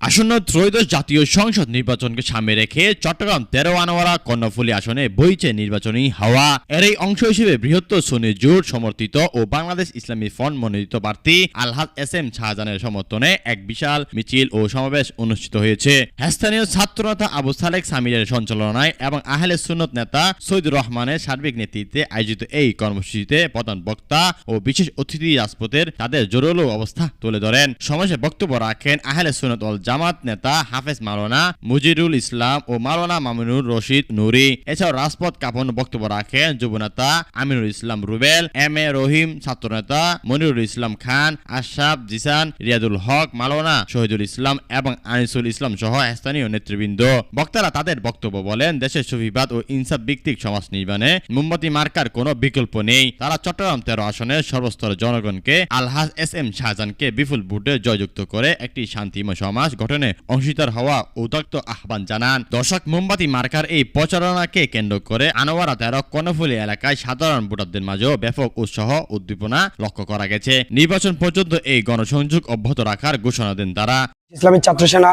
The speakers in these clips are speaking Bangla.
আসন্ন ত্রয়োদশ জাতীয় সংসদ নির্বাচনকে সামনে রেখে চট্টগ্রাম 13 আনোয়ারা কর্ণফুলী আসনে বইছে নির্বাচনী হাওয়া। এরই অংশ হিসেবে বৃহত্তর সুন্নি জোট সমর্থিত ও বাংলাদেশ ইসলামী ফ্রন্ট মনোনীত প্রার্থী আলহাজ এস.এম. শাহজাহানের সমর্থনে এক বিশাল মিছিল ও সমাবেশ অনুষ্ঠিত হয়েছে। স্থানীয় ছাত্রনেতা আবু সালেক সামিরের সঞ্চালনায় এবং আহলে সুন্নত নেতা সৈয়দুর রহমানের সার্বিক নেতৃত্বে আয়োজিত এই কর্মসূচিতে প্রধান বক্তা ও বিশেষ অতিথি রাজপথের তাদের জোরালো অবস্থা তুলে ধরেন। সমাবেশে বক্তব্য রাখেন আহলে সুন্নত ওয়াল জামাত নেতা হাফেজ মাওলানা মুজিরুল ইসলাম ও মাওলানা মামুনুর রশিদ নুরি। এছাড়াও রাজপথ কাঁপানো বক্তব্য রাখেন যুবনেতা আমিনুল ইসলাম রুবেল, এম.এ. রহিম, ছাত্রনেতা মনিরুল ইসলাম খান, আশরাফ জিসান, রিয়াদুল হক, মাওলানা শহীদুল ইসলাম এবং আনিসুল ইসলাম সহ স্থানীয় নেতৃবৃন্দ। বক্তারা তাদের বক্তব্য বলেন, দেশের সুফিবাদ ও ইনসাফ ভিত্তিক সমাজ নির্মাণে মোমবাতি মার্কার কোনো বিকল্প নেই। তারা চট্টগ্রাম 13 আসনের সর্বস্তরের জনগণকে আলহাজ এস.এম. শাহজাহানকে বিপুল ভোটে জয়যুক্ত করে একটি শান্তিময় সমাজ গঠনে অংশীদার হওয়া উদাত্ত আহ্বান জানান। দর্শক, মোমবাতি মার্কার এই প্রচারণাকে কেন্দ্র করে আনোয়ারা 13 কর্ণফুলী এলাকায় সাধারণ ভোটারদের মাঝেও ব্যাপক উৎসাহ উদ্দীপনা লক্ষ্য করা গেছে। নির্বাচন পর্যন্ত এই গণসংযোগ অব্যাহত রাখার ঘোষণা দেন তারা। ইসলামী ছাত্র সেনা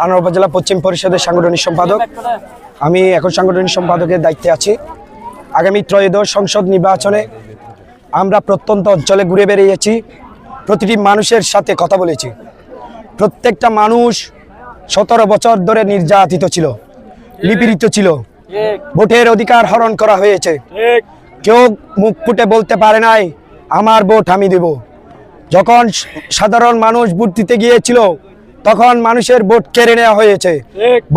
আনোয়ারা উপজেলা পশ্চিম পরিষদের সাংগঠনিক সম্পাদক। আমি এখন সাংগঠনিক সম্পাদকের দায়িত্বে আছি। আগামী ত্রয়োদশ সংসদ নির্বাচনে আমরা প্রত্যন্ত অঞ্চলে ঘুরে বেরিয়েছি, প্রতিটি মানুষের সাথে কথা বলেছি। প্রত্যেকটা মানুষ 17 বছর ধরে নির্যাতিত ছিল, নিপীড়িত ছিল, ভোটের অধিকার হরণ করা হয়েছে। কেউ মুখ ফুটে বলতে পারে নাই আমার ভোট আমি দেব। যখন সাধারণ মানুষ ভোট দিতে গিয়েছিল তখন মানুষের ভোট কেড়ে নেওয়া হয়েছে,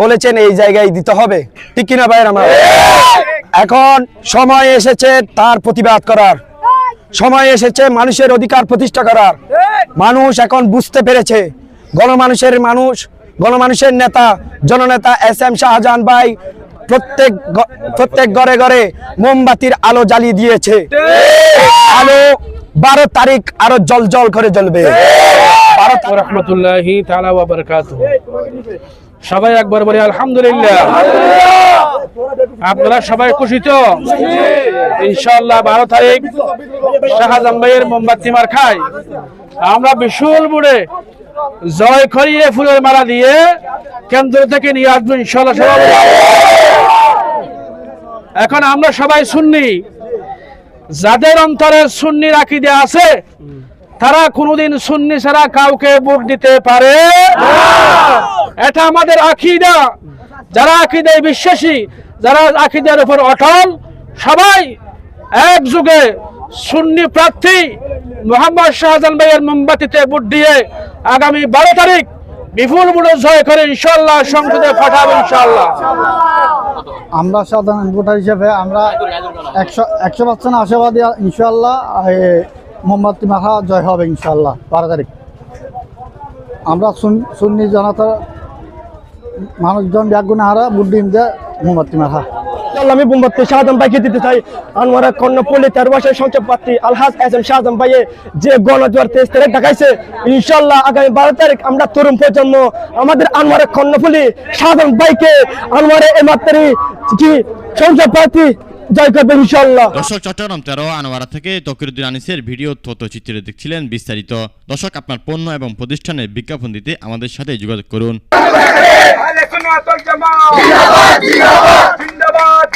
বলেছেন এই জায়গায় দিতে হবে, ঠিক কিনা ভাইয়ের আমার? এখন সময় এসেছে তার প্রতিবাদ করার, সময় এসেছে মানুষের অধিকার প্রতিষ্ঠা করার। মানুষ এখন বুঝতে পেরেছে গণমানুষের নেতা জননেতা এস.এম. শাহজাহান ভাই প্রত্যেক ঘরে ঘরে মোমবাতির আলো জ্বালিয়ে দিয়েছে। আলো 12 তারিখ আরো জল করে জ্বলবে। রাহমাতুল্লাহি তাআলা ওয়া বারাকাতুহু। সবাই একবার বলি আলহামদুলিল্লাহ। আপনারা সবাই খুশি তো? ইনশাআল্লাহ 12 তারিখ শাহজাহান ভাইয়ের মোমবাতি মার্কায় আমরা বিশাল বুড়ে জয় করিয়ে ফুলের মালা দিয়ে কেন্দ্র থেকে নিয়ে আসবো ইনশাআল্লাহ। এখন আমরা সবাই সুন্নি, যাদের অন্তরে সুন্নির আকীদা আছে তারা কোনোদিন সুন্নি ছাড়া কাউকে ভোট দিতে পারে না। এটা আমাদের আকীদা। যারা আকীদায় বিশ্বাসী, যারা আকীদার উপর অটল, সবাই একযোগে সুন্নি প্রার্থী মোহাম্মদ শাহজাহান ভাইয়ের মোমবাতিতে ভোট দিয়ে আগামী 12 তারিখ বিপুল ভোটে জয় করে ইনশাআল্লাহ সংসদে পাঠাবো ইনশাআল্লাহ। আমরা সাধারণ ভোটার হিসেবে আমরা 100% আশাবাদী ইনশাআল্লাহ। মোমবাতি মাখা জয় হবে ইনশাআল্লাহ 12 তারিখ। আমরা সুন্নি জনতা মানুষজন ব্যাগুনে হারা ভোট দিন দেয় মোমবাতি মাখা। আমি মোমবাতি শাহজাহান ভাইকে দিতে চাই। আনোয়ারা কর্ণফুলী 13 আসনের সংসদ প্রার্থী আলহাজ এস.এম. শাহজাহান ভাইয়ে যে গণজোয়ার 23 তারিখ দেখাইছে, ইনশাআল্লাহ আগামী 12 তারিখ আমরা তরুণ প্রজন্ম আমাদের আনোয়ারা কর্ণফুলী শাহজাহান ভাইকে আনোয়ারা এমাত্রি কি সংসদ প্রার্থী জয় করবে ইনশাআল্লাহ। দর্শক, চট্টগ্রাম 13 আনোয়ারা থেকে তকিরউদ্দিন আনিসের ভিডিও তথ্যচিত্রে দেখছিলেন বিস্তারিত। দর্শক, আপনার পণ্য এবং প্রতিষ্ঠানের বিজ্ঞাপন দিতে আমাদের সাথে যোগাযোগ করুন। জিন্দাবাদ